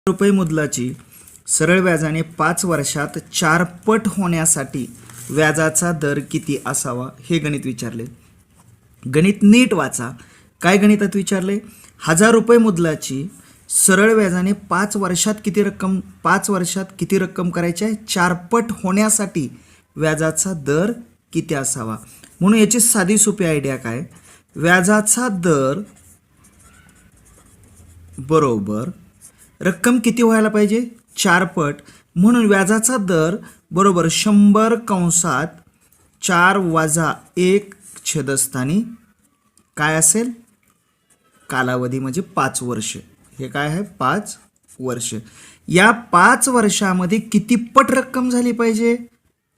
रुपये मुद्दलाची सरळ व्याजाने 5 वर्षात 4 पट होण्यासाठी व्याजाचा दर किती असावा हे गणित विचारले। गणित नीट वाचा। काय गणितात विचारले? 1000 रुपये मुद्दलाची सरळ व्याजाने 5 वर्षात किती रक्कम करायची आहे? 4 पट होण्यासाठी व्याजाचा दर किती असावा। म्हणून याची साधी सोपी आयडिया काय? व्याजाचा दर बरोबर रक्कम किती व्हायला पाहिजे? 4 पट। म्हणून व्याजाचा दर बरोबर 100 कंसात 4 वजा 1 छेदस्थानी काय असेल? कालावधी म्हणजे 5 वर्ष। हे काय आहे? 5 वर्ष। या 5 वर्षामध्ये किती पट रक्कम झाली पाहिजे?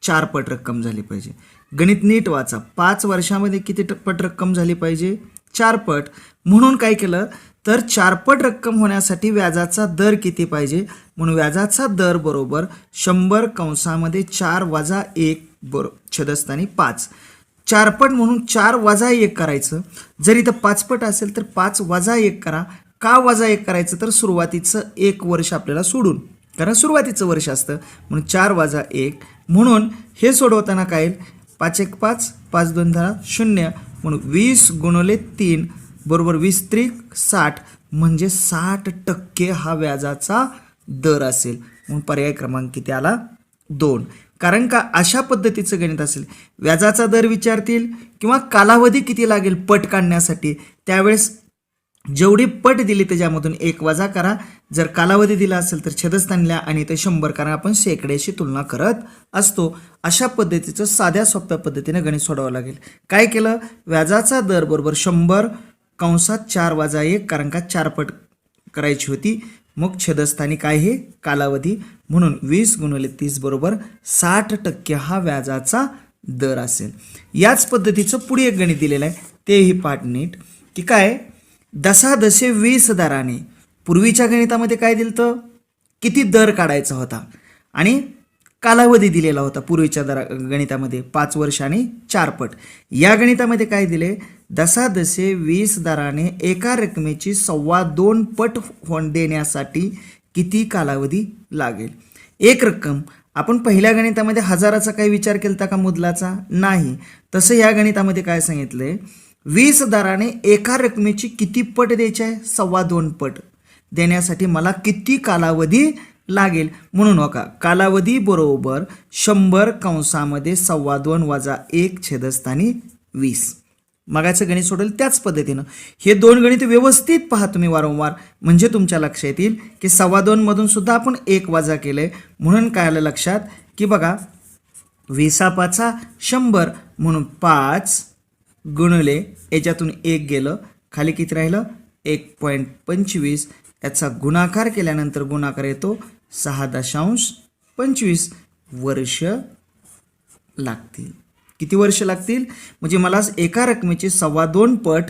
4 पट रक्कम झाली पाहिजे। गणित नीट वाचा। 5 वर्षामध्ये किती पट रक्कम झाली पाहिजे? 4 पट। म्हणून काय केलं तर 4 पट रक्कम होण्यासाठी व्याजाचा दर किती पाहिजे? म्हणून व्याजाचा दर बरोबर 100 कंसामध्ये 4 वजा 1 छेदस्थानी 5। 4 पट म्हणून 4 वजा 1 करायचं। जर इथं 5 पट असेल तर 5 वजा 1 करा। का वजा 1 करायचं? तर सुरुवातीचं 1 वर्ष आपल्याला सोडून, कारण सुरुवातीचं वर्ष असतं म्हणून 4 वजा 1। म्हणून हे सोडवताना काय येईल? 5 1 5, 5 2 10 0, म्हणून 20 गुणिले 3 बरोबर 20 त्रिक 60, म्हणजे 60% हा व्याजाचा दर असेल। म्हणून पर्याय क्रमांक किती आला? 2। कारण का अशा पद्धतीचं गणित असेल, व्याजाचा दर विचारतील किंवा कालावधी किती लागेल पट काढण्यासाठी, त्यावेळेस जेवढी पट दिली त्याच्यामधून 1 वजा करा। जर कालावधी दिला असेल तर छेदस्थानी लिहा आणि ते 100 कारण आपण शेकड्याशी तुलना करत असतो। अशा पद्धतीचं साध्या सोप्या पद्धतीने गणित सोडवावं लागेल। काय केलं? व्याजाचा दर बरोबर 100 कंसात 4 वजा 1, कारण का 4 पट करायची होती। मग छेदस्थानी काय? हे कालावधी, म्हणून 20 गुणिले 30 बरोबर 60% हा व्याजाचा दर असेल। याच पद्धतीचं पुढे एक गणित दिलेलं आहे, तेही पाठ नीट की काय? 10 10 20 दराने पूर्वीच्या गणितामध्ये काय दिलं होतं? किती दर काढायचा होता आणि कालावधी दिलेला होता पूर्वीच्या गणितामध्ये 5 वर्ष आणि 4 पट। या गणितामध्ये काय दिले? 10 10 20 दराने एका रकमेची 2.25 पट देण्यासाठी किती कालावधी लागेल? एक रक्कम आपण पहिल्या गणितामध्ये हजाराचा काही विचार केला का मुद्दलाचा? नाही। तसं या गणितामध्ये काय सांगितलंय? 20 दराने एका रकमेची किती पट द्यायची आहे? 2.25 पट देण्यासाठी मला किती कालावधी लागेल? म्हणून बघा, कालावधी बरोबर 100 कंसामध्ये 2.25 वजा 1 छेदस्थानी 20। मगाचं गणित सोडलं त्याच पद्धतीनं हे दोन गणित व्यवस्थित पहा तुम्ही वारंवार, म्हणजे तुमच्या लक्षात येतील की 2.25 मधून सुद्धा आपण 1 वजा केलंय। म्हणून काय आलं लक्षात की बघा, 20 5 100, म्हणून 5 गुणिले याच्यातून 1 गेलं, खाली किती राहिलं? 1.25। याचा गुणाकार केल्यानंतर गुणाकार येतो 6.25 वर्ष लागतील। किती वर्ष लागतील? म्हणजे मला एका रकमेची 2.25 पट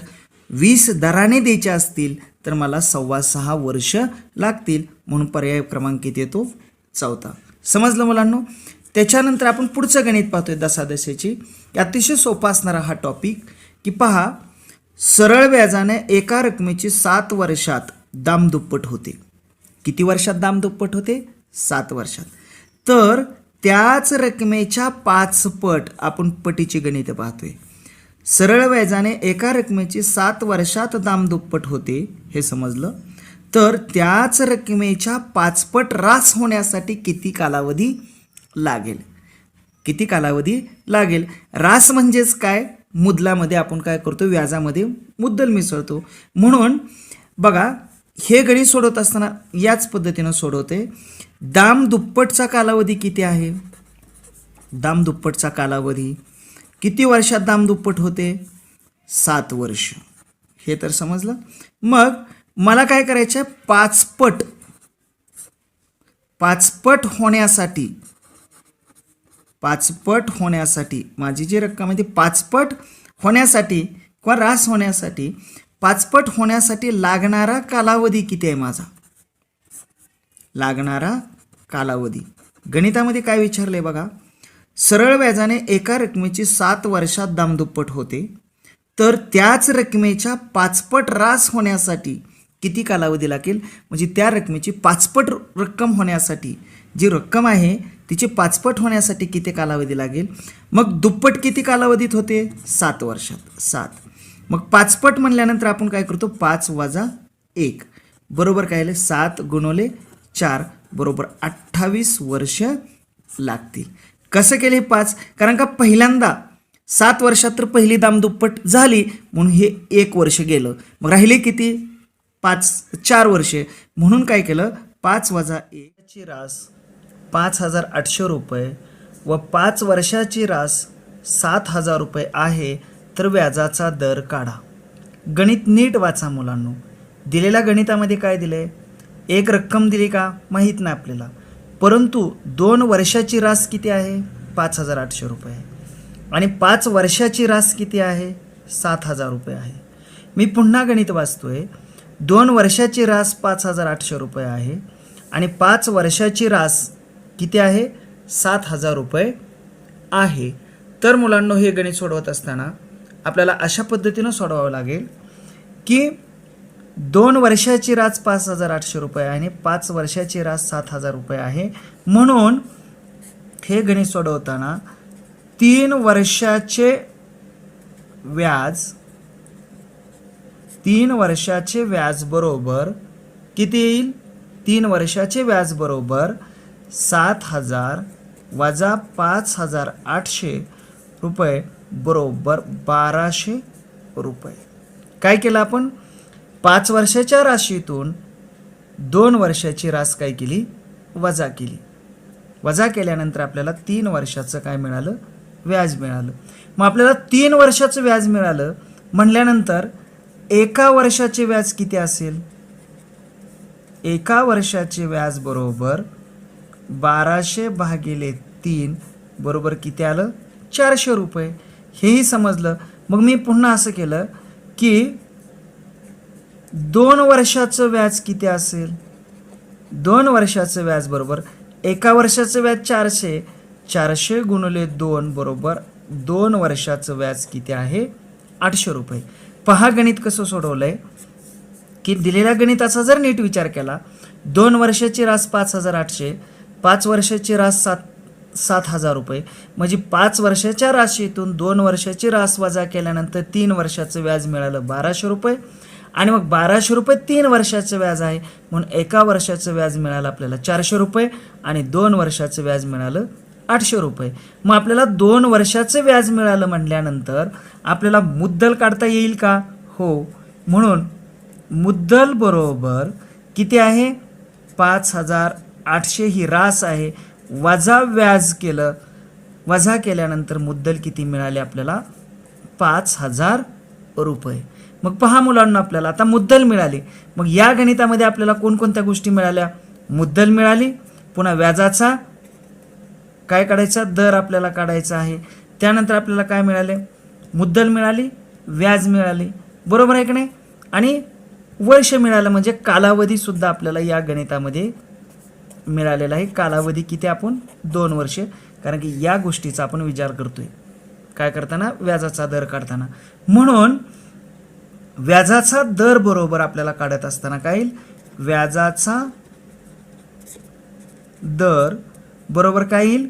20 दराने द्यायचे असतील तर मला 6.25 वर्ष लागतील। म्हणून पर्याय क्रमांक किती येतो? 4था। समजलं मुलांनो? त्याच्यानंतर आपण पुढचं गणित पाहतोय 10 10ची। अतिशय सोपा असणारा हा टॉपिक की पहा, सरळ व्याजाने एका रकमेची 7 वर्षात दामदुप्पट होते। किती वर्षात दामदुप्पट होते? 7 वर्षात। तर त्याच रकमेच्या 5 पट आपण पटीची गणित पाहतोय। सरळ व्याजाने एका रकमेची 7 वर्षात दामदुप्पट होते, हे समजलं। तर त्याच रकमेच्या 5 पट रास होण्यासाठी किती कालावधी लागेल? किती कालावधी लागेल? रास म्हणजेच काय? मुद्दलामध्ये आपण काय करतो? व्याजामध्ये मुद्दल मिसळतो। म्हणून बघा, हे गणित सोडवत असताना याच पद्धतीनं सोडवते। दामदुप्पटचा कालावधी किती आहे? दामदुप्पटचा कालावधी किती वर्षात दामदुप्पट होते? 7 वर्ष। हे तर समजलं। मग मला काय करायचं आहे? 5 पट होण्यासाठी माझी जी रक्कम आहे ती 5 पट होण्यासाठी किंवा रास होण्यासाठी 5 पट होण्यासाठी लागणारा कालावधी किती आहे? माझा लागणारा कालावधी गणितामध्ये काय विचारले बघा, सरळ व्याजाने एका रकमेची 7 वर्षात दामदुप्पट होते, तर त्याच रकमेच्या 5 पट रास होण्यासाठी किती कालावधी लागेल, म्हणजे त्या रकमेची पाचपट रक्कम होण्यासाठी, जी रक्कम आहे तिची पाचपट होण्यासाठी किती कालावधी लागेल. मग दुप्पट किती कालावधीत होते, 7 वर्षात, 7. मग पाचपट म्हणल्यानंतर आपण काय करतो, 5 वजा 1 बरोबर काय आले, 7 गुणिले 4 बरोबर 28 वर्ष लागतील. कसं केले 5, कारण का पहिल्यांदा 7 वर्षात तर पहिली दामदुप्पट झाली म्हणून हे 1 वर्ष गेलं, मग राहिले किती 4 वर्षे, म्हणून काय केलं 5 वजा 1 ची रास 5,800 रुपये व 5 वर्षाची रास 7,000 रुपये आहे. तर व्याजाचा दर काढा. गणित नीट वाचा मुलांनो. दिलेल्या गणितामध्ये काय दिले, एक रक्कम दिली का माहीत नाही आपल्याला, परंतु 2 वर्षाची रास किती आहे 5,800 रुपये आणि 5 वर्षाची रास किती आहे 7,000 रुपये आहे. मी पुन्हा गणित वाचतोय. 2 वर्षाची रास 5,800 रुपये आहे आणि 5 वर्षाची रास किती आहे 7,000 रुपये आहे. तर मुलांनो हे गणित सोडवत असताना आपल्याला अशा पद्धतीनं सोडवावं लागेल की 2 वर्षाची रास 5,800 रुपये आहे आणि 5 वर्षाची रास 7,000 रुपये आहे. म्हणून हे गणित सोडवताना 3 वर्षाचे व्याज बरोबर किती येईल, 3 वर्षाचे व्याज बरोबर 7,000 वजा 5,800 रुपये बरोबर 1,200 रुपये. काय केलं आपण, 5 वर्षाच्या राशीतून 2 वर्षाची रास काय केली, वजा केली. वजा केल्यानंतर आपल्याला 3 वर्षाचं काय मिळालं, व्याज मिळालं. मग आपल्याला 3 वर्षाचं व्याज मिळालं म्हणल्यानंतर एका वर्षाचे व्याज किती असेल, एका वर्षाचे व्याज बरोबर 1,200 भागिले 3 बरोबर किती आलं 400 रुपये. हेही समजलं. मग मी पुन्हा असं केलं की 2 वर्षाचं व्याज किती असेल, 2 वर्षाचं व्याज बरोबर एका वर्षाचं व्याज 400, 400 गुणिले 2 बरोबर 2 वर्षाचं व्याज किती आहे 800 रुपये. पहा गणित कसं सोडवलंय की दिलेल्या गणिताचा जर नीट विचार केला, 2 वर्षाची रास 5,800, 5 वर्षाची रास 7,000 रुपये, म्हणजे 5 वर्षाच्या राशीतून 2 वर्षाची रास वजा केल्यानंतर 3 वर्षाचं व्याज मिळालं 1,200 रुपये आणि मग 1,200 रुपये 3 वर्षाचं व्याज आहे म्हणून एका वर्षाचं व्याज मिळालं आपल्याला 400 रुपये आणि 2 वर्षाचं व्याज मिळालं 800 रुपये. मग आपल्याला 2 वर्षाचं व्याज मिळालं म्हटल्यानंतर आपल्याला मुद्दल काढता येईल का, हो. म्हणून मुद्दल बरोबर किती आहे 5,800 ही रास आहे, वजा व्याज केलं, वजा केल्यानंतर मुद्दल किती मिळाले आपल्याला 5,000 रुपये. मग पहा मुलांना आपल्याला आता मुद्दल मिळाली. मग या गणितामध्ये आपल्याला कोणकोणत्या गोष्टी मिळाल्या, मुद्दल मिळाली, पुन्हा व्याजाचा काय काढायचा दर आपल्याला काढायचा आहे, त्यानंतर आपल्याला काय मिळाले, मुद्दल मिळाली, व्याज मिळाली, बरोबर आहे की नाही, आणि वर्ष मिळालं म्हणजे कालावधी सुद्धा आपल्याला या गणितामध्ये मिळालेला आहे. कालावधी किती आपण 2 वर्षे, कारण की या गोष्टीचा आपण विचार करतोय काय करताना व्याजाचा दर काढताना. म्हणून व्याजाचा दर बरोबर आपल्याला काढत असताना काय येईल, व्याजाचा दर बरोबर काय येईल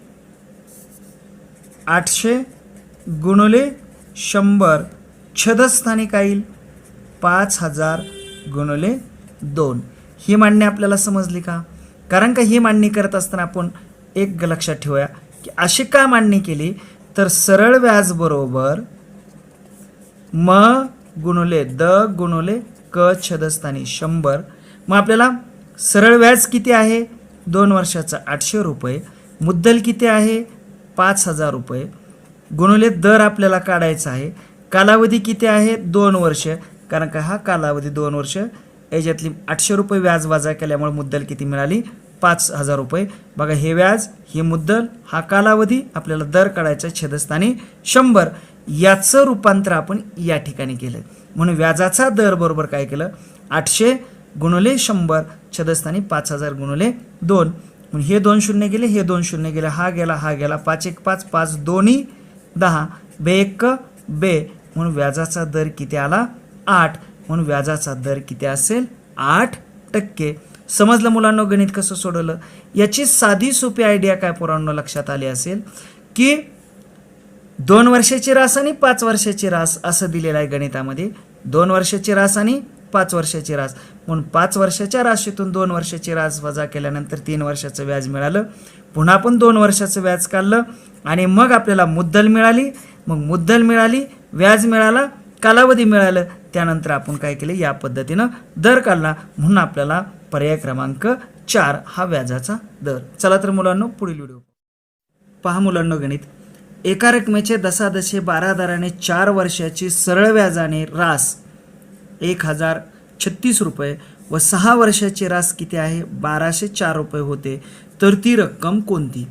800 गुणिले 100 छदस्थानी काय येईल 5,000 गुणिले 2. ही मांडणी आपल्याला समजली का, कारण का ही मांडणी करत असताना आपण एक लक्षात ठेवूया की अशी का मांडणी केली, तर सरळ व्याज बरोबर म गुणिले द गुणिले क छदस्थानी 100. मग आपल्याला सरळ व्याज किती आहे 2 वर्षाचा 800 रुपये, मुद्दल किती आहे 5,000 रुपये, गुणिले दर आपल्याला काढायचा आहे, कालावधी किती आहे 2 वर्ष, कारण का हा कालावधी 2 वर्ष, याच्यातली 800 रुपये व्याज वजा केल्यामुळे मुद्दल किती मिळाली 5,000 रुपये. बघा हे व्याज, हे मुद्दल, हा कालावधी, आपल्याला दर काढायचा छेदस्थानी 100, याचं रूपांतर आपण या ठिकाणी केलं. म्हणून व्याजाचा दर बरोबर काय केलं 800 गुणिले 100 छेदस्थानी 5,000 गुणिले 2. म्हणून हे 2 शून्य गेले, हे 2 शून्य गेले, हा गेला, हा गेला, 5 1 5, 5 2 10, बे 1 बे, म्हणून व्याजाचा दर किती आला 8. म्हणून व्याजाचा दर किती असेल 8%. समजलं मुलांना गणित कसं सोडवलं? याची साधी सोपी आयडिया काय पोरांनो लक्षात आली असेल की 2 वर्षाची रास आणि 5 वर्षाची रास असं दिलेलं आहे गणितामध्ये. 2 वर्षाची रास आणि 5 वर्षाची रास, म्हणून 5 वर्षाच्या राशीतून 2 वर्षाची रास वजा केल्यानंतर 3 वर्षाचं व्याज मिळालं. पुन्हा आपण 2 वर्षाचं व्याज काढलं आणि मग आपल्याला मुद्दल मिळाली. मग मुद्दल मिळाली, व्याज मिळाला, कालावधी मिळालं. त्यानंतर आपण काय केलं, या पद्धतीनं दर काढला, म्हणून आपल्याला पर्याय क्रमांक 4 हा व्याजाचा दर. चला तर मुलांनो पुढील व्हिडिओ पहा. मुलांनो गणित, एका रकमेचे दशादशे 12 दराने 4 वर्षाची सरळ व्याजाने रास 1036 रुपये व 6 वर्षाची रास किती आहे 1204 रुपये होते, तर ती रक्कम कोणती?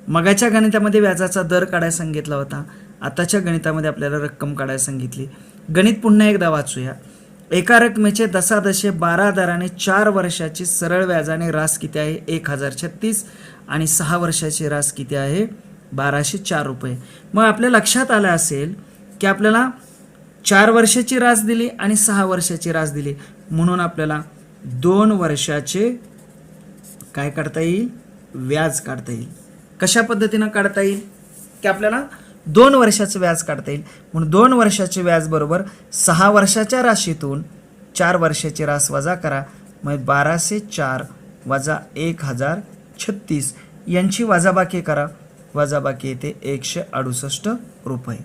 मगाच्या गणितामध्ये व्याजाचा दर काढायला सांगितला होता, आताच्या गणितामध्ये आपल्याला रक्कम काढायला सांगितली. गणित पुन्हा एकदा वाचूया. एका रकमेचे दशादशे 12 दराने 4 वर्षाची सरळ व्याजाने रास किती आहे 1036 आणि 6 वर्षाची रास किती आहे 1204 रुपये. मग आपल्या लक्षात आलं असेल की आपल्याला 4 वर्षाची रास दिली आणि 6 वर्षाची रास दिली, म्हणून आपल्याला 2 वर्षाचे काय काढता येईल, व्याज काढता येईल. कशा पद्धतीनं काढता येईल की आपल्याला 2 वर्षाचं व्याज काढता येईल, म्हणून 2 वर्षाचे व्याज बरोबर 6 वर्षाच्या राशीतून 4 वर्षाची रास वजा करा. मग 1204 वजा 1036 यांची वजाबाकी करा. वजाबाकी येते 168 रुपये.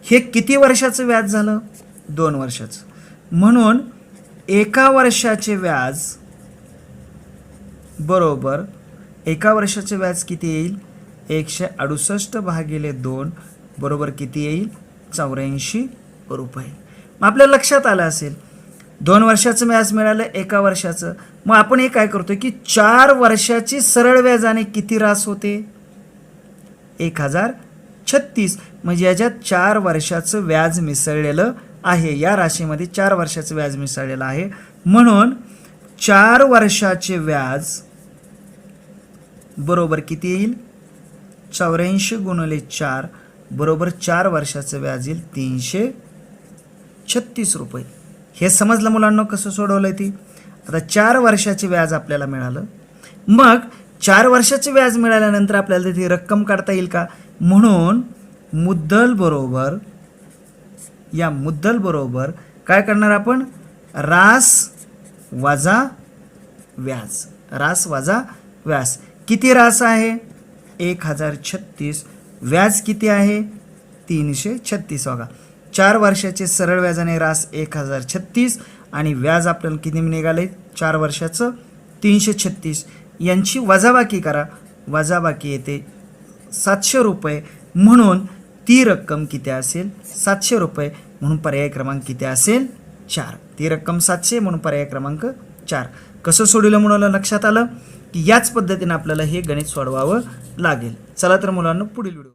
हे किती वर्षाचं व्याज झालं? 2 वर्षाचं. म्हणून एका वर्षाचे व्याज बरोबर एका वर्षाचे व्याज किती येईल 168 भागिले 2 बरोबर किती येईल 84 रुपये. मग आपल्या लक्षात आलं असेल 2 वर्षाचं व्याज मिळालं एका वर्षाचं. मग आपण हे काय करतोय की 4 वर्षाची सरळ व्याजाने किती रास होते 1036, म्हणजे याच्यात 4 वर्षाचं व्याज मिसळलेलं आहे. या राशीमध्ये 4 वर्षाचं व्याज मिसळलेलं आहे, म्हणून 4 वर्षाचे व्याज बरोबर किती येईल 84 गुणिले 4 बरोबर 4 वर्षाचं व्याज येईल 336 रुपये. हे समजलं मुलांना कसं सोडवलंय ती? आता 4 वर्षाचे व्याज आपल्याला मिळालं. मग 4 वर्षाचे व्याज मिळाल्यानंतर आपल्याला ती रक्कम काढता येईल का? म्हणून मुद्दल बरोबर या मुद्दल बरोबर काय करणार आपण रास वजा व्याज. रास वजा व्याज. किती रास आहे 1036, व्याज किती आहे 336. बघा 4 वर्षाचे सरळ व्याजाने रास 1036 आणि व्याज आपल्याला किती निघाले 4 वर्षाचं 336. यांची वजाबाकी करा. वजाबाकी येते 700 रुपये, म्हणून ती रक्कम किती असेल 700 रुपये, म्हणून पर्याय क्रमांक किती असेल 4. ती रक्कम 700 म्हणून पर्याय क्रमांक 4. कसं सोडवलं मुलांना लक्षात आलं की याच पद्धतीने आपल्याला हे गणित सोडवावं लागेल. चला तर मुलांना पुढील व्हिडिओ.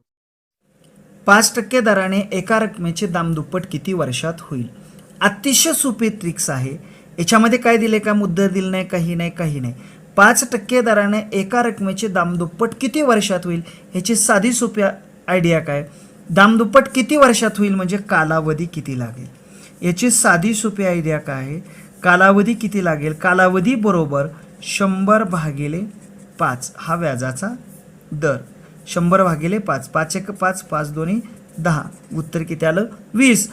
5% दराने एका रकमेचे दामदुप्पट किती वर्षात होईल? अतिशय सोपी ट्रिक्स आहे. याच्यामध्ये काय दिले का मुद्दल दिलं नाही, काही नाही, काही नाही. 5% दराने एका रकमेचे दामदुप्पट किती वर्षात होईल ह्याची साधी सोपी आयडिया काय? दामदुप्पट किती वर्षात होईल म्हणजे कालावधी किती लागेल. याची साधी सोपी आयडिया काय आहे? कालावधी किती लागेल? कालावधी बरोबर 100 भागिले 5 हा व्याजाचा दर. 100 भागिले 5, 5 एक 5, 5 दोन्ही 10, उत्तर किती आलं 20.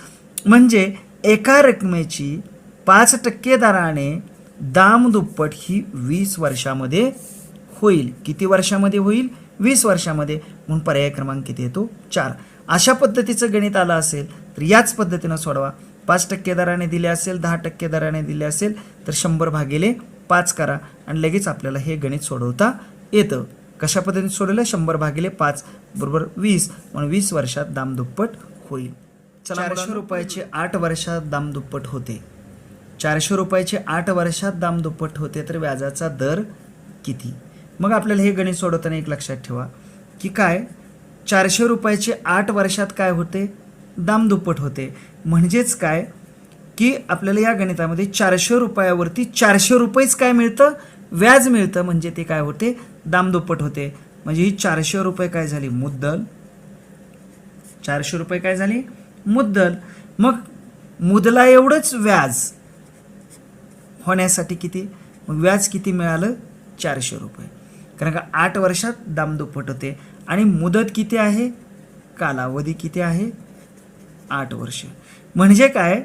म्हणजे एका रकमेची 5% दराने दामदुप्पट ही 20 वर्षामध्ये होईल. किती वर्षामध्ये होईल 20 वर्षामध्ये, म्हणून पर्याय क्रमांक किती येतो 4. अशा पद्धतीचं गणित आलं असेल तर याच पद्धतीनं सोडवा. 5% दराने दिले असेल, 10% दराने दिले असेल तर 100 भागिले 5 करा आणि लगेच आपल्याला हे गणित सोडवता येतं. कशा पद्धतीने सोडवलं 100 भागिले 5 बरोबर 20, म्हणून 20 वर्षात दामदुप्पट होईल. 400 रुपयाचे 8 वर्षात दामदुप्पट होते. 400 रुपयाचे 8 वर्षात दामदुप्पट होते तर व्याजाचा दर किती? मग आपल्याला हे गणित सोडवताना एक लक्षात ठेवा की काय 400 रुपयाचे 8 वर्षात काय होते दामदुप्पट होते. म्हणजेच काय की आपल्याला या गणितामध्ये 400 रुपयावरती 400 रुपयेच काय मिळतं व्याज मिळतं, म्हणजे ते काय होते दामदुप्पट होते. म्हणजे ही 400 रुपये काय झाली मुद्दल. 400 रुपये काय झाली मुद्दल. मग मुदला एवढंच व्याज होण्यासाठी किती, मग व्याज किती मिळालं 400 रुपये, कारण का 8 वर्षात दामदुप्पट होते आणि मुदत किती आहे, कालावधी किती आहे 8 वर्ष. म्हणजे काय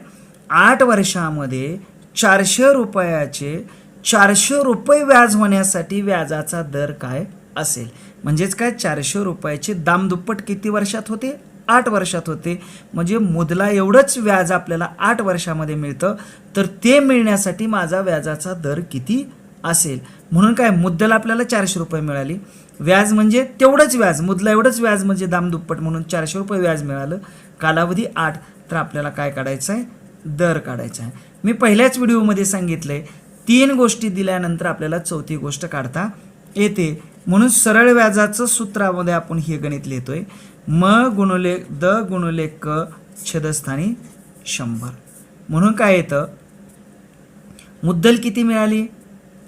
8 वर्षामध्ये 400 रुपयाचे 400 रुपये व्याज होण्यासाठी व्याजाचा दर काय असेल, म्हणजेच काय 400 रुपयाचे दामदुप्पट किती वर्षात होते, 8 वर्षात होते. म्हणजे मुदला एवढंच व्याज आपल्याला 8 वर्षामध्ये मिळतं, तर ते मिळण्यासाठी माझा व्याजाचा दर किती असेल. म्हणून काय मुद्दल आपल्याला 400 रुपये मिळाली, व्याज म्हणजे तेवढंच व्याज, मुदला एवढंच व्याज म्हणजे दामदुप्पट म्हणून 400 रुपये व्याज मिळालं, कालावधी 8. तर आपल्याला काय काढायचं आहे, दर काढायचा आहे. मी पहिल्याच व्हिडिओमध्ये सांगितलंय 3 गोष्टी दिल्यानंतर आपल्याला चौथी गोष्ट काढता येते. म्हणून सरळ व्याजाचं सूत्रामध्ये आपण हे गणित लिहितोय, म गुणुले द गुणुले क छेदस्थानी 100. म्हणून काय येतं, मुद्दल किती मिळाली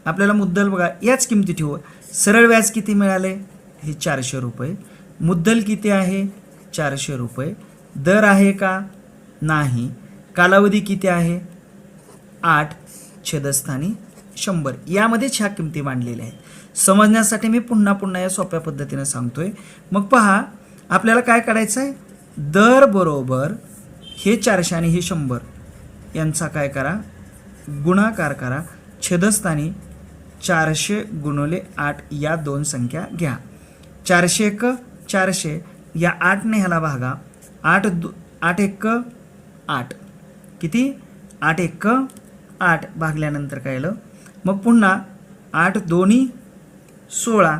आपल्याला, मुद्दल बघा याच किमती ठेवू, सरळ व्याज किती मिळाले हे 400 रुपये, मुद्दल किती आहे 400 रुपये, दर आहे का नाही, कालावधी किती आहे 8 छेदस्थानी 100. यामध्येच ह्या किमती मांडलेल्या आहेत. समजण्यासाठी मी पुन्हा या सोप्या पद्धतीने सांगतोय. मग पहा आपल्याला काय करायचं आहे, दर बरोबर हे 400 आणि हे 100 यांचा काय करा, गुणाकार करा, छेदस्थानी 400 गुणिले 8 या 2 संख्या घ्या. 400 क 400 या 8 ने ह्याला भागा, 8 1 8 किती, 8 1 8 भागल्यानंतर काय आलं, मग पुन्हा 8 दोन्ही 16,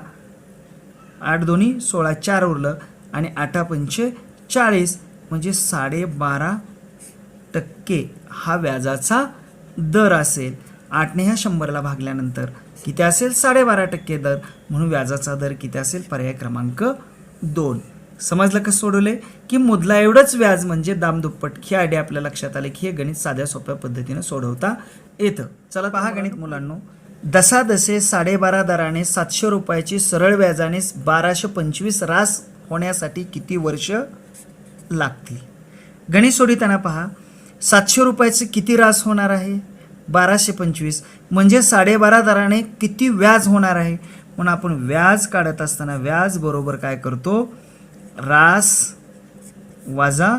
8 दोन्ही 16, 4 उरलं आणि 8 पंचे 40, म्हणजे 12.5% हा व्याजाचा दर असेल. 8 ने ह्या 100ला भागल्यानंतर किती असेल 12.5% दर, म्हणून व्याजाचा दर किती असेल, पर्याय क्रमांक 2. समजलं कसं सोडवले, की मुदला एवढंच व्याज म्हणजे दामदुप्पट. ही आयडिया आपल्या लक्षात आले की हे गणित साध्या सोप्या पद्धतीने सोडवता येतं. चला पहा गणित मुलांनो, दसादसे 12.5 दराने 700 रुपयाची सरळ व्याजाने 1225 रास होण्यासाठी किती वर्ष लागतील. गणित सोडवताना पहा 700 रुपयाचे किती रास होणार आहे 1225, म्हणजे 12.5 दराने किती व्याज होणार आहे. म्हणून आपण व्याज काढत असताना व्याज बरोबर काय करतो, रास वजा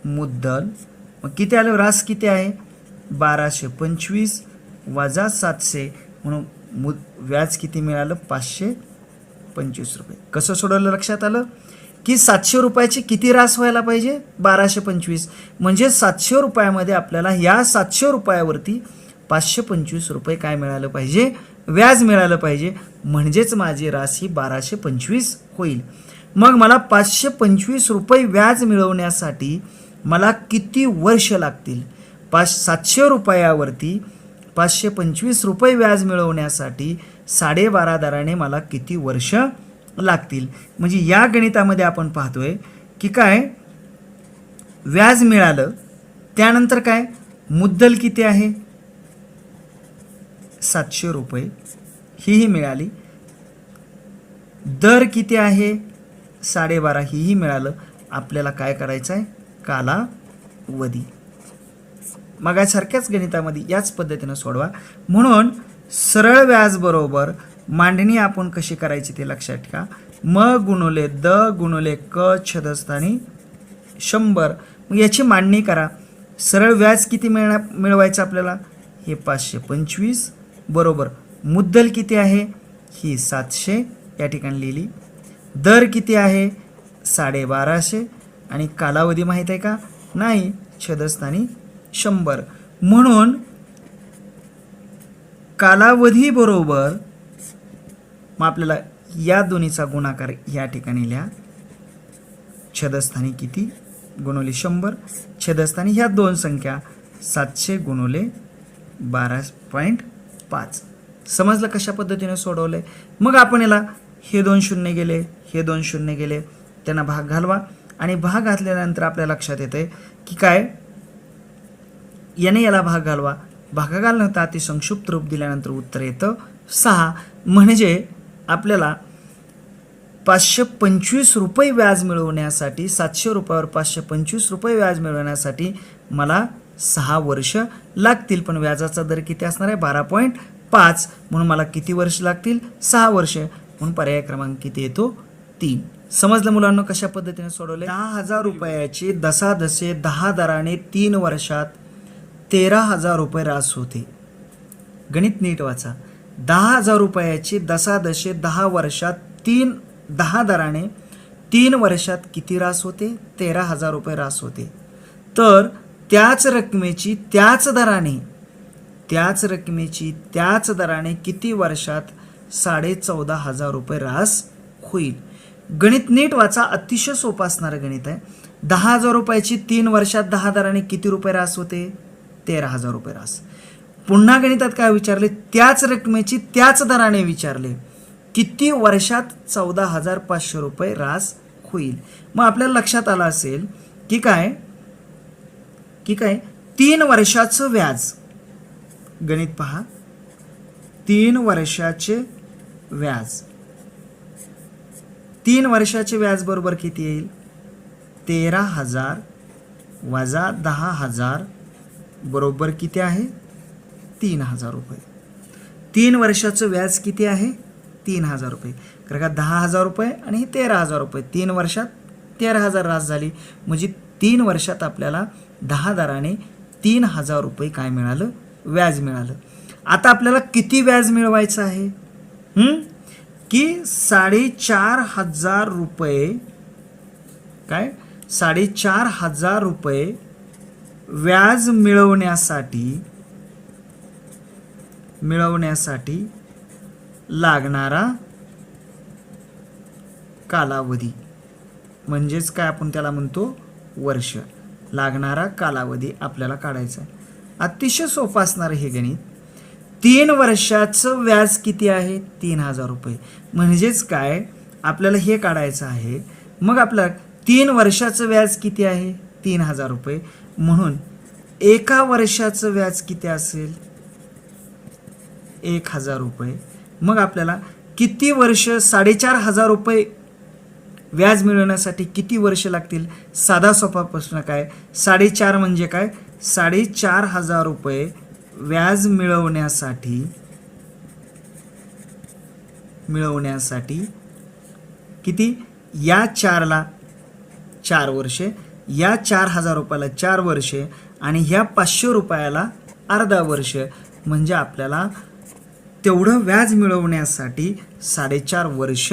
मुद्दल. मग किती आलं, रास किती आहे 1225 वजा 700, म्हणून व्याज किती मिळालं 525 रुपये. कसं सोडवलं लक्षात आलं, की 700 रुपयाची किती रास व्हायला पाहिजे 1225, म्हणजे 700 रुपयामध्ये आपल्याला या 700 रुपयावरती 525 रुपये काय मिळालं पाहिजे, व्याज मिळालं पाहिजे, म्हणजेच माझी रास ही 1225 होईल. मग मला 525 रुपये व्याज मिळवण्यासाठी मला किती वर्ष लागतील. 700 रुपयावरती 525 रुपये व्याज मिळवण्यासाठी 12.5 दराने मला किती वर्ष लागतील. म्हणजे या गणितामध्ये आपण पाहतोय की काय व्याज मिळालं, त्यानंतर काय मुद्दल किती आहे 700 रुपये ही मिळाली, दर किती आहे 12.5 ही मिळालं. आपल्याला काय करायचं आहे, कालावधी. मगासारख्याच गणितामध्ये याच पद्धतीनं सोडवा. म्हणून सरळ व्याज बरोबर मांडणी आपण कशी करायची ते लक्षात ठेवा. म गुणुले द गुणुले क छेदस्थानी 100. मग याची मांडणी करा. सरळ व्याज किती मिळवायचं आपल्याला, हे 525 बरोबर मुद्दल किती आहे ही 700 या ठिकाणी लिहिली, दर किती आहे 1250 आणि कालावधी माहीत आहे का नाही, छेदस्थानी 100. म्हणून कालावधी बरोबर मग आपल्याला या दोन्हीचा गुणाकार या ठिकाणी लिहा, छेदस्थानी किती गुणुले 100, छेदस्थानी ह्या 2 संख्या 700 गुणुले 12.5. समजलं कशा पद्धतीने सोडवलंय. मग आपण याला हे 2 शून्य गेले, हे 2 शून्य गेले, त्यांना भाग घालवा आणि भाग घातल्यानंतर आपल्या लक्षात येते की काय याने याला भाग घालवा, भाग घालण्यात अति संक्षिप्त रूप दिल्यानंतर उत्तर येतं 6. म्हणजे आपल्याला 525 रुपये व्याज मिळवण्यासाठी 700 रुपयावर 525 रुपये व्याज मिळवण्यासाठी मला 6 वर्ष लागतील. पण व्याजाचा दर किती असणार आहे 12.5 म्हणून मला किती वर्ष लागतील 6 वर्ष म्हणून पर्याय क्रमांक किती येतो 3. समजलं मुलांना कशा पद्धतीने सोडवले. 10,000 रुपयाचे दसादसे 10 दराने 3 वर्षात 13,000 रुपये रास होते. गणित नीट वाचा. 10,000 रुपयाचे दसादशे 10 वर्षात 10 दराने 3 वर्षात किती रास होते 13,000 रुपये रास होते. तर त्याच रकमेची त्याच दराने किती वर्षात 14,500 रुपये रास होईल. गणित नीट वाचा. अतिशय सोपं असणारं गणित आहे. 10,000 रुपयाची 3 वर्षात 10 दराने किती रुपये रास होते 13,000 रुपये रास. पुन्हा गणितात काय विचारले त्याच रकमेची त्याच दराने विचारले किती वर्षात 14,500 रुपये रास होईल. मग आपल्याला लक्षात आलं असेल की काय 3 वर्षाचं व्याज. गणित पहा. 3 वर्षाचे व्याज. 3 वर्षाचे व्याज बरोबर किती येईल 13,000 वजा 10,000 बरोबर किती आहे 3,000 रुपये. 3 वर्षाचं व्याज किती आहे 3,000 रुपये. कारण का 10,000 रुपये आणि 13,000 रुपये 3 वर्षात 13,000 रास झाली. म्हणजे 3 वर्षात आपल्याला 10 दराने 3,000 रुपये काय मिळालं व्याज मिळालं. आता आपल्याला किती व्याज मिळवायचं आहे की 4,500 रुपये 4,500 रुपये व्याज मिळवण्यासाठी लागणारा कालावधी म्हणजेच काय आपण त्याला म्हणतो वर्ष. लागणारा कालावधी आपल्याला काढायचा आहे. अतिशय सोपं असणार हे गणित. 3 वर्षाचं व्याज किती आहे 3,000 रुपये म्हणजेच काय आपल्याला हे काढायचं आहे. मग आपल्याला 3 वर्षाचं व्याज किती आहे 3,000 रुपये म्हणून एका वर्षाचं व्याज किती असेल 1,000 रुपये. मग आपल्याला किती वर्ष 4,500 रुपये व्याज मिळवण्यासाठी किती वर्ष लागतील. साधा सोपा प्रश्न काय 4.5 म्हणजे काय 4,500 रुपये व्याज मिळवण्यासाठी किती या 4ला 4 वर्षे या 4,000 रुपयाला 4 वर्षे आणि ह्या 500 रुपयाला अर्धा वर्ष म्हणजे आपल्याला तेवढं व्याज मिळवण्यासाठी 4.5 वर्ष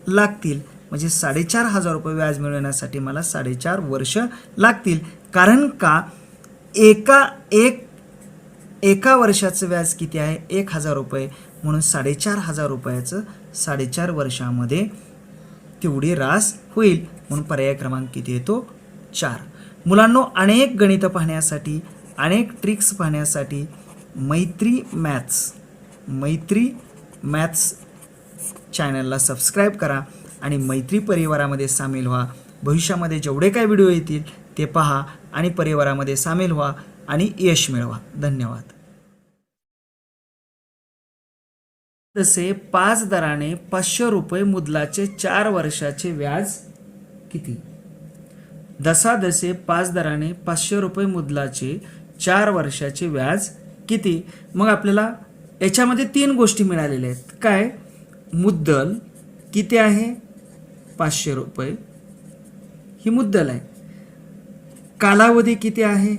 लागतील. म्हणजे 4,500 रुपये व्याज मिळवण्यासाठी मला 4.5 वर्ष लागतील. कारण का एका वर्षाचं व्याज किती आहे 1,000 रुपये म्हणून 4,500 रुपयाचं 4.5 वर्षामध्ये तेवढी रास होईल. म्हणून पर्याय क्रमांक किती येतो 4. मुलांनो अनेक गणित पाहण्यासाठी अनेक ट्रिक्स पाहण्यासाठी मैत्री मॅथ्स चॅनलला सबस्क्राईब करा आणि मैत्री परिवारामध्ये सामील व्हा. भविष्यामध्ये जेवढे काही व्हिडिओ येतील ते पहा आणि परिवारामध्ये सामील व्हा आणि यश मिळवा. धन्यवाद. तसे 5 दराने 500 रुपये मुद्दलाचे 4 वर्षाचे व्याज किती. दसादसे 5 दराने 500 रुपये मुद्दलाचे 4 वर्षाचे व्याज किती. मग आपल्याला याच्यामध्ये 3 गोष्टी मिळालेल्या आहेत. काय मुद्दल किती आहे 500 रुपये ही मुद्दल आहे. कालावधी किती आहे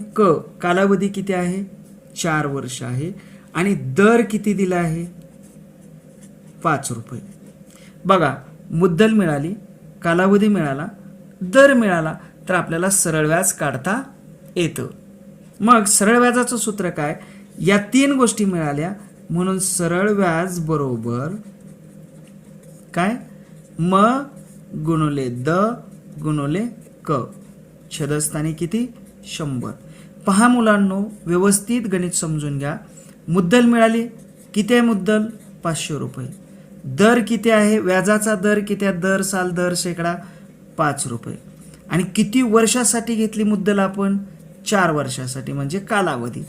कालावधी किती आहे 4 वर्ष आहे आणि दर किती दिला आहे 5 रुपये. बघा मुद्दल मिळाली कालावधी मिळाला दर मिळाला तर आपल्याला सरळ व्याज काढता येतं. मग सरळ व्याजाचं सूत्र काय या 3 गोष्टी मिळाल्या म्हणून सरळ व्याज बरोबर काय म गुणुले द गुणुले क छेदस्थानी किती 100. पहा मुलांनो व्यवस्थित गणित समजून घ्या. मुद्दल मिळाली किती आहे मुद्दल 500 रुपये. दर किती आहे व्याजाचा दर किती आहे दर साल दर शेकडा 5 रुपये आणि किती वर्षासाठी घेतली मुद्दल आपण 4 वर्षासाठी म्हणजे कालावधी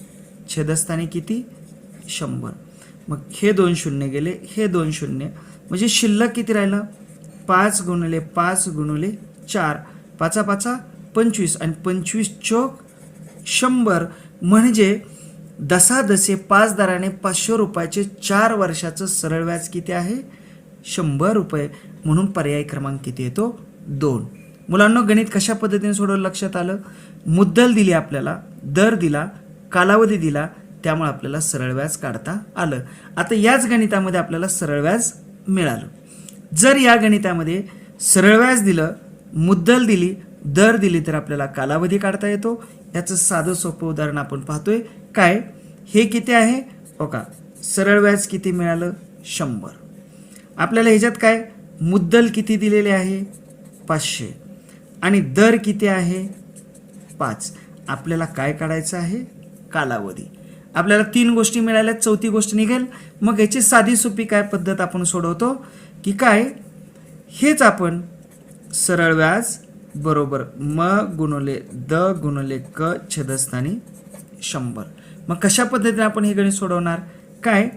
छेदस्थानी किती 100. मग हे 2 शून्य गेले हे 2 शून्य म्हणजे शिल्लक किती राहिलं 5 गुणिले 5 गुणिले 4 5 5 25 आणि 25 चौक 100 म्हणजे दसादसे 5 दराने 500 रुपयाचे 4 वर्षाचं सरळ व्याज किती आहे 100 रुपये. म्हणून पर्याय क्रमांक किती येतो 2. मुलांना गणित कशा पद्धतीने सोडवलं लक्षात आलं. मुद्दल दिली आपल्याला, दर दिला, कालावधी दिला, त्यामुळे आपल्याला सरळ व्याज काढता आलं. आता याच गणितामध्ये आपल्याला सरळ व्याज मिळालं. जर या गणितामध्ये सरळ व्याज दिलं, मुद्दल दिली, दर दिली तर आपल्याला कालावधी काढता येतो. याचं साधं सोपं उदाहरण आपण पाहतोय. काय हे किती आहे बघा, सरळ व्याज किती मिळालं 100. आपल्याला ह्याच्यात काय मुद्दल किती दिलेले आहे 500 आणि दर किती आहे 5. आपल्याला काय काढायचं आहे कालावधी. आपल्याला 3 गोष्टी मिळाल्या, चौथी गोष्ट निघेल. मग याची साधी सोपी काय पद्धत आपण सोडवतो की काय हेच आपण सरळ व्याज बरोबर म गुणिले द गुणिले क छेदस्थानी 100. मग कशा पद्धतीने आपण हे गणित सोडवणार. काय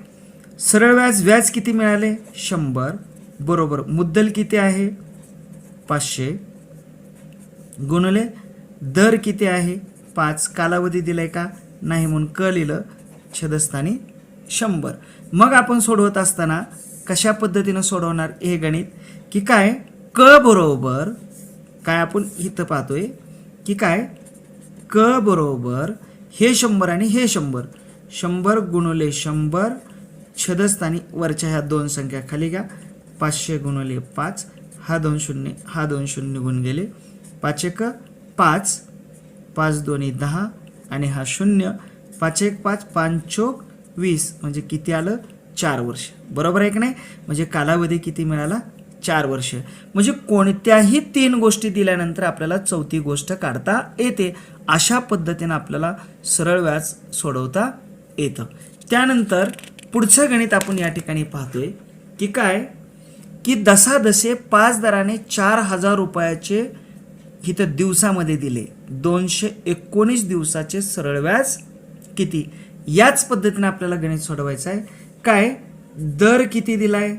सरळ व्याज किती मिळाले 100 बरोबर मुद्दल किती आहे 500 गुणिले दर किती आहे 5. कालावधी दिलाय का नाही म्हणून क लिहिलं छेदस्थानी 100. मग आपण सोडवत असताना कशा पद्धतीनं सोडवणार हे गणित की काय क बरोबर काय आपण इथं पाहतोय की काय क बरोबर हे 100 आणि हे 100. 100 गुणिले 100 छेदस्थानी वरच्या ह्या 2 संख्या खाली घ्या. 500 गुणिले 5 हा 2 शून्य हा 2 शून्य गुण गेले. 5 1 5 5 2 10 आणि हा 0. 5 1 5 5 चोक 20 म्हणजे किती आलं 4 वर्ष. बरोबर आहे की नाही. म्हणजे कालावधी किती मिळाला 4 वर्ष. म्हणजे कोणत्याही 3 गोष्टी दिल्यानंतर आपल्याला चौथी गोष्ट काढता येते. अशा पद्धतीने आपल्याला सरळ व्याज सोडवता येतं. त्यानंतर पुढचं गणित आपण या ठिकाणी पाहतोय की काय की दसादसे 5 दराने 4000 रुपयाचे इथं दिवसामध्ये दिले. 219 दिवसाचे सरळ व्याज किती. याच पद्धतीने आपल्याला गणित सोडवायचं आहे. काय दर किती दिलाय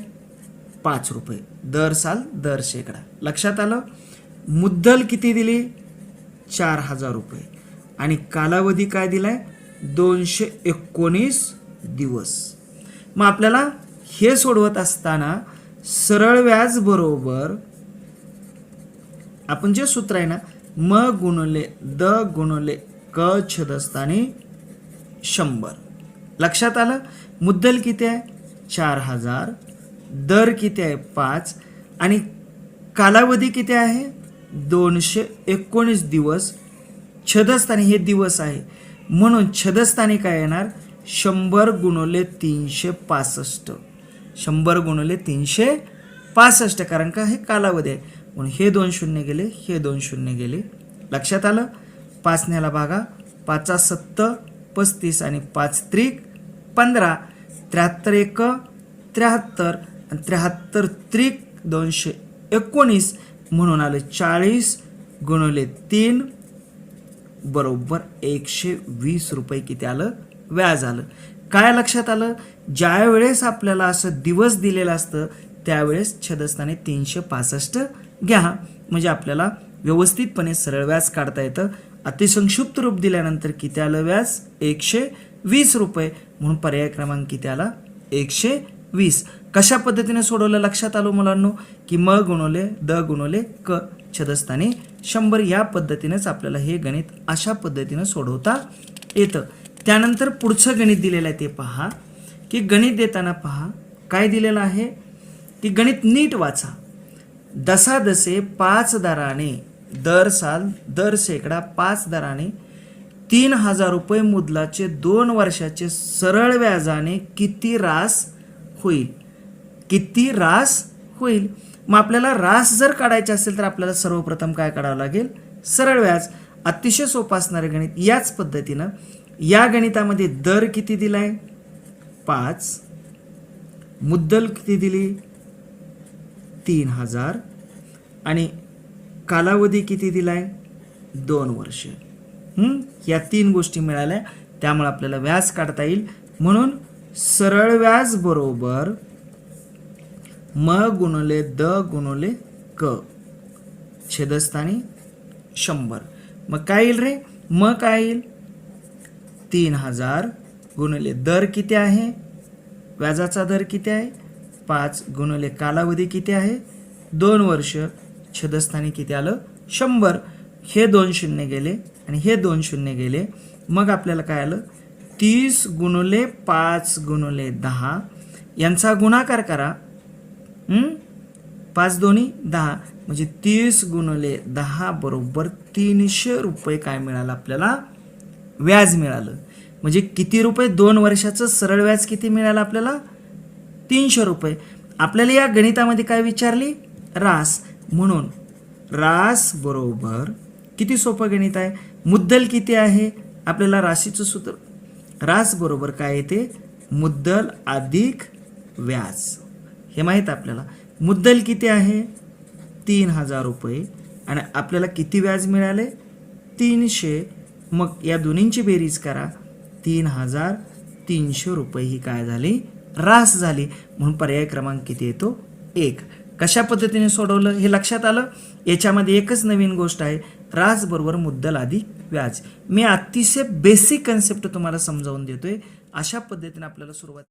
5 रुपये दर साल दर शेकडा. लक्षात आलं. मुद्दल किती दिली 4000 रुपये आणि कालावधी काय दिलाय 219 दिवस. मग आपल्याला हे सोडवत असताना सरळ व्याज बरोबर आपण जे सूत्र आहे ना म गुणिले द गुणिले क छेदस्थानी 100. लक्षात आलं. मुद्दल किती आहे 4000, दर किती आहे 5 आणि कालावधी किती आहे 219 दिवस. छेदस्थानी हे दिवस आहे म्हणून छेदस्थानी काय येणार 100 गुणिले 365. 100 गुणिले 365 कारण का हे कालावधी आहे म्हणून हे 2 शून्य गेले हे 2 शून्य गेले. लक्षात आलं. 5 न्याला भागा 5 7 35 आणि 5 त्रिक 15. 73 1 73 आणि 73 त्रिक 219 म्हणून आलं 40 गुणिले 3 बरोबर 120 रुपये किती आलं व्याज आलं. काय लक्षात आलं. ज्या वेळेस आपल्याला असं दिवस दिलेलं असतं त्यावेळेस छेदस्थानी 365 घ्या म्हणजे आपल्याला व्यवस्थितपणे सरळ व्याज काढता येतं. अतिसंक्षिप्त रूप दिल्यानंतर किती आलं व्याज 120 रुपये म्हणून पर्याय क्रमांक किती आला 120. कशा पद्धतीने सोडवलं लक्षात आलो मुलांनो की म गुणिले द गुणिले क छेदस्थानी 100. या पद्धतीनेच आपल्याला हे गणित अशा पद्धतीने सोडवता येतं. त्यानंतर पुढचं गणित दिलेलं आहे ते पहा की गणित देताना पहा काय दिलेलं आहे की गणित नीट वाचा. दसादसे 5 दराने दर साल दर शेकडा 5 दराने 3000 रुपये मुद्दलाचे 2 वर्षाचे सरळ व्याजाने किती रास होईल. किती रास होईल. मग आपल्याला रास जर काढायचे असेल तर आपल्याला सर्वप्रथम काय काढावं लागेल सरळ व्याज. अतिशय सोपं असणारे गणित. याच पद्धतीनं या गणितामध्ये दर किती दिलाय 5, मुद्दल किती दिली 3000 आणि कालावधी किती दिलाय 2 वर्ष. या 3 गोष्टी मिळाल्या त्यामुळे आपल्याला व्याज काढता येईल. म्हणून सरळ व्याज बरोबर म गुणिले द गुणिले क छेदस्थानी 100. मग काय येईल रे म काय येईल 3000 गुणिले दर किती आहे, व्याजाचा दर किती आहे 5 गुणिले कालावधी किती आहे 2 वर्ष, छेदस्थानी किती आलं 100. हे 2 शून्य गेले आणि हे 2 शून्य गेले. मग आपल्याला काय आलं 30 गुणिले 5 गुणिले 10 यांचा गुणाकार करा. 5 दोन्ही 10 म्हणजे 30 गुणिले 10 बरोबर 300 रुपये काय मिळालं आपल्याला व्याज मिळालं. म्हणजे किती रुपये 2 वर्षाचं सरळ व्याज किती मिळालं आपल्याला 300 रुपये. आपल्याला या गणितामध्ये काय विचारली रास, म्हणून रास बरोबर किती सोपं गणित आहे. मुद्दल किती आहे आपल्याला राशीचं सूत्र रास बरोबर काय येते मुद्दल अधिक व्याज. हे माहीत आपल्याला मुद्दल किती आहे 3000 रुपये आणि आपल्याला किती व्याज मिळाले 300. मग या दोन्हींची बेरीज करा 3300 रुपये ही काय झाली रास झाली. म्हणून पर्याय क्रमांक किती येतो 1. कशा पद्धतीने सोडवलं हे लक्षात आलं. याच्यामध्ये एकच नवीन गोष्ट आहे रास बरोबर मुद्दल अधिक व्याज. मी अतिशय बेसिक कन्सेप्ट तुम्हाला समजावून देतोय. अशा पद्धतीने आपल्याला सुरुवात